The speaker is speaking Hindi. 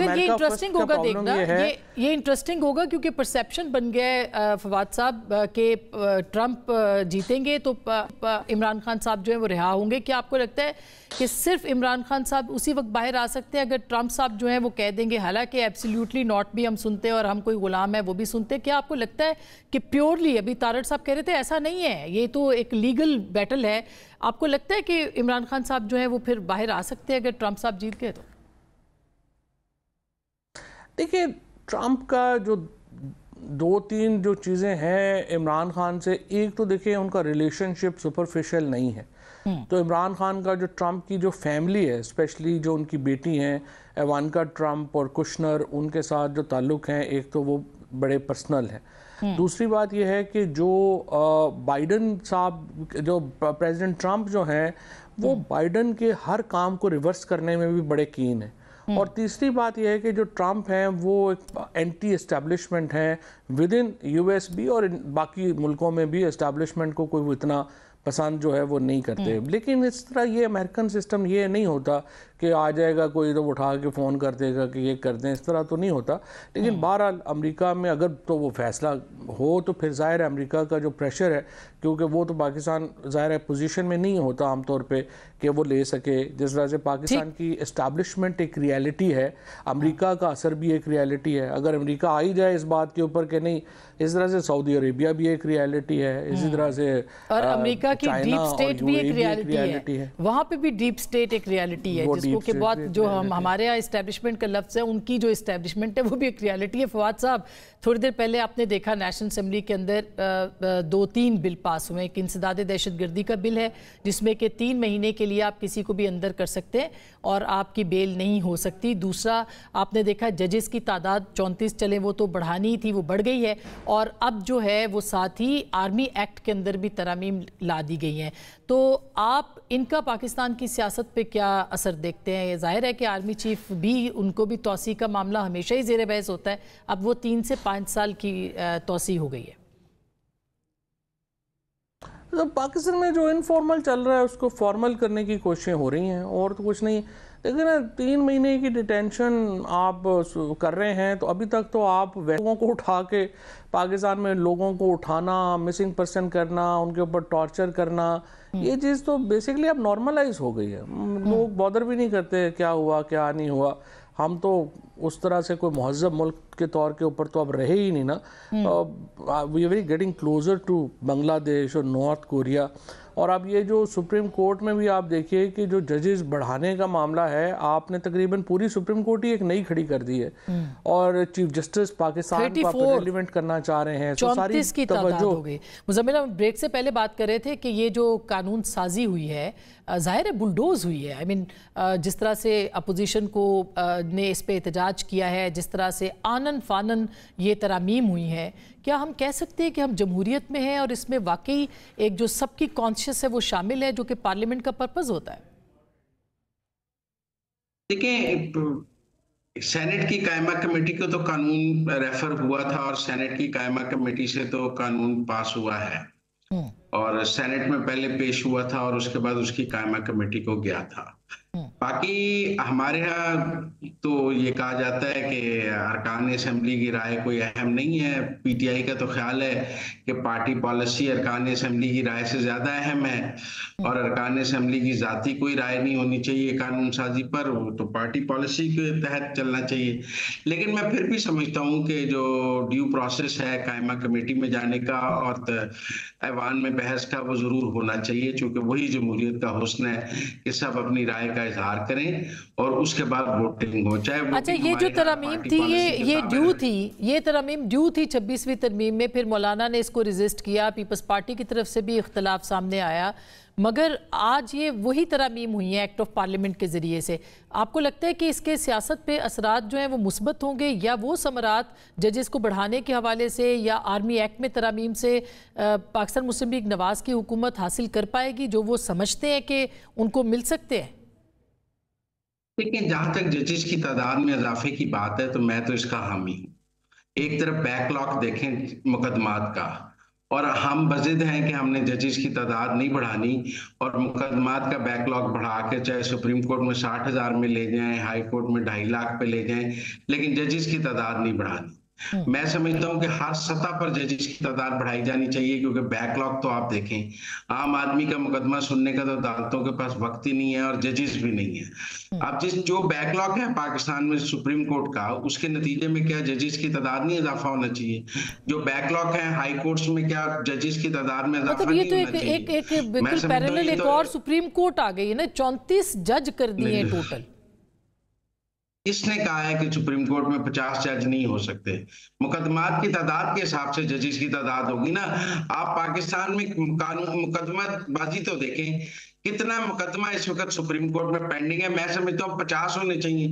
मगर ये इंटरेस्टिंग होगा देखना, ये इंटरेस्टिंग होगा क्योंकि परसेप्शन बन गया है फवाद साहब के ट्रंप जीतेंगे तो इमरान खान साहब जो है वो रिहा होंगे। क्या आपको लगता है कि सिर्फ इमरान खान साहब उसी वक्त बाहर आ सकते हैं अगर ट्रंप साहब जो है वो कह देंगे, हालांकि एब्सोल्युटली नॉट भी हम सुनते हैं और हम कोई गुलाम है वो भी सुनते हैं। क्या आपको लगता है कि प्योरली, अभी तारड़ साहब कह रहे थे ऐसा नहीं है, ये तो एक लीगल बैटल है, आपको लगता है कि इमरान खान साहब जो है वो फिर बाहर आ सकते हैं अगर ट्रंप साहब जीत गए तो? देखिए, ट्रंप का जो दो तीन जो चीज़ें हैं इमरान खान से, एक तो देखिए उनका रिलेशनशिप सुपरफिशियल नहीं है। तो इमरान खान का जो ट्रंप की जो फैमिली है, स्पेशली जो उनकी बेटी हैं इवानका ट्रंप और कुशनर, उनके साथ जो ताल्लुक़ हैं, एक तो वो बड़े पर्सनल हैं। दूसरी बात यह है कि जो बाइडन साहब, जो प्रेसिडेंट ट्रंप जो हैं, वो बाइडन के हर काम को रिवर्स करने में भी बड़े कीन हैं। और तीसरी बात यह है कि जो ट्रंप हैं वो एक एंटी एस्टैब्लिशमेंट हैं विद इन यूएस भी, और बाकी मुल्कों में भी एस्टैब्लिशमेंट को कोई इतना पसंद जो है वो नहीं करते। लेकिन इस तरह ये अमेरिकन सिस्टम ये नहीं होता कि आ जाएगा कोई तो उठा के फ़ोन कर देगा कि ये कर दें, इस तरह तो नहीं होता। लेकिन बहरहाल अमेरिका में अगर तो वो फैसला हो तो फिर ज़ाहिर है अमेरिका का जो प्रेशर है, क्योंकि वो तो पाकिस्तान ज़ाहिर है पोजीशन में नहीं होता आमतौर पे कि वो ले सके। जिस तरह से पाकिस्तान की इस्टेब्लिशमेंट एक रियलिटी है, अमेरिका का असर भी एक रियलिटी है। अगर अमेरिका आ ही जाए इस बात के ऊपर कि नहीं, इस तरह से सऊदी अरेबिया भी एक रियलिटी है, इसी तरह से और अमेरिका की डीप स्टेट भी एक रियलिटी है, वहाँ पे भी डीप स्टेट एक रियलिटी है, जिसको कि बहुत जो हमारे यहाँ इस्टेब्लिशमेंट का लफ्ज़ है, उनकी जो इस्टेब्लिशमेंट है वो भी एक रियलिटी है। फवाद साहब, थोड़ी देर पहले आपने देखा नेशनल असेंबली के अंदर 2-3 बिल पास हुए। एक इंसदाद दहशतगर्दी का बिल है जिसमें कि 3 महीने के लिए आप किसी को भी अंदर कर सकते हैं और आपकी बेल नहीं हो सकती। दूसरा, आपने देखा जजेस की तादाद 34 चले, वो तो बढ़ानी थी, वो बढ़ गई है। और अब जो है वो साथ ही आर्मी एक्ट के अंदर भी तरमीम ला दी गई हैं। तो आप इनका पाकिस्तान की सियासत पे क्या असर देखते हैं? जाहिर है कि आर्मी चीफ भी, उनको भी तौसी का मामला हमेशा ही ज़ेर बहस होता है, अब वो 3 से 5 साल की तौसी हो गई है। तो पाकिस्तान में जो इनफॉर्मल चल रहा है उसको फॉर्मल करने की कोशिशें हो रही हैं, और तो कुछ नहीं। लेकिन 3 महीने की डिटेंशन आप कर रहे हैं, तो अभी तक तो आप लोगों को उठा के पाकिस्तान में लोगों को उठाना, मिसिंग पर्सन करना, उनके ऊपर टॉर्चर करना, ये चीज़ तो बेसिकली अब नॉर्मलाइज हो गई है। लोग बॉदर भी नहीं करते क्या हुआ क्या नहीं हुआ। हम तो उस तरह से कोई महज़ब मुल्क के तौर के ऊपर तो अब रहे ही नहीं ना। We are very getting closer to Bangladesh और नॉर्थ कोरिया। और अब ये जो सुप्रीम कोर्ट में भी आप देखिए कि जो जजेस बढ़ाने का मामला है, आपने तकरीबन पूरी सुप्रीम कोर्ट ही एक नई खड़ी कर दी है, और चीफ जस्टिस पाकिस्तान को आप रेलिवेंट करना चाह रहे हैं। 34 की तादाद हो गई। मुज़म्मिल, हम ब्रेक से पहले बात कर रहे थे कि ये जो कानून साजी हुई है, ज़ाहिर है बुलडोज हुई है। आई मीन, जिस तरह से अपोजिशन को ने इस पर एहतजाज किया है, जिस तरह से आनन फानन ये तरामीम हुई है, क्या हम कह सकते हैं कि हम जमहूरियत में हैं और इसमें वाकई एक जो सबकी कॉन्शियस है वो शामिल है, जो कि पार्लियामेंट का पर्पस होता है? देखिए, सेनेट की कायमा कमेटी को तो कानून रेफर हुआ था और सेनेट की कायमा कमेटी से तो कानून पास हुआ है, और सेनेट में पहले पेश हुआ था और उसके बाद उसकी कायमा कमेटी को गया था। बाकी हमारे यहाँ तो ये कहा जाता है कि अरकान असेंबली की राय कोई अहम नहीं है। पीटीआई का तो ख्याल है कि पार्टी पॉलिसी अरकान असेंबली की राय से ज्यादा अहम है, और अरकान असेंबली की जाती कोई राय नहीं होनी चाहिए कानून साजी पर, वो तो पार्टी पॉलिसी के तहत चलना चाहिए। लेकिन मैं फिर भी समझता हूँ कि जो ड्यू प्रोसेस है कायमा कमेटी में जाने का और ऐवान में बहस का, वो जरूर होना चाहिए, चूंकि वही जमहूरियत का हुस्न है कि सब अपनी राय का इजहार करें और उसके बाद वोटिंग हो। चाहे अच्छा, ये जो तरमीम थी ये ड्यू थी, ये तरमीम ड्यू थी 26वीं तरमीम में, फिर मौलाना ने इसको रेजिस्ट किया, पीपल्स पार्टी की तरफ से भी इख्तलाफ सामने आया, मगर आज ये वही तरमीम हुई है एक्ट ऑफ पार्लियामेंट के ज़रिए से। आपको लगता है कि इसके सियासत पे असरात जो हैं वो मुस्बत होंगे, या वो समरात जजेस को बढ़ाने के हवाले से या आर्मी एक्ट में तरमीम से पाकिस्तान मुस्लिम लीग नवाज की हुकूमत हासिल कर पाएगी जो वो समझते हैं कि उनको मिल सकते हैं? लेकिन जहां तक जजेस की तादाद में इजाफे की बात है तो मैं तो इसका हामी हूँ। एक तरफ बैकलॉग देखें मुकदमात का, और हम बजिद हैं कि हमने जजेस की तादाद नहीं बढ़ानी और मुकदमात का बैकलॉग बढ़ा के चाहे सुप्रीम कोर्ट में 60,000 में ले जाएं, हाई कोर्ट में 2.5 लाख पे ले जाएं, लेकिन जजेस की तादाद नहीं बढ़ानी। मैं समझता हूं कि हर सतह पर जजेस की तादाद बढ़ाई जानी चाहिए, क्योंकि बैकलॉग तो आप देखें, आम आदमी का मुकदमा सुनने का तो अदालतों के पास वक्त ही नहीं है और जजेस भी नहीं है। अब जो बैकलॉग है पाकिस्तान में सुप्रीम कोर्ट का, उसके नतीजे में क्या जजेस की तादाद नहीं इजाफा होना चाहिए? जो बैकलॉग है हाई कोर्ट्स में, क्या जजेस की तादाद में इजाफा नहीं होना चाहिए? एक बिल्कुल पैरेलल एक और सुप्रीम कोर्ट आ गई है ना, 34 जज कर दिए टोटल। इसने कहा है कि सुप्रीम कोर्ट में 50 जज नहीं हो सकते। मुकदमात की तादाद के हिसाब से जजेस की तादाद होगी ना। आप पाकिस्तान में कानून मुकदमाबाजी तो देखें, कितना मुकदमा इस वक्त सुप्रीम कोर्ट में पेंडिंग है। मैं समझता हूँ 50 होने चाहिए।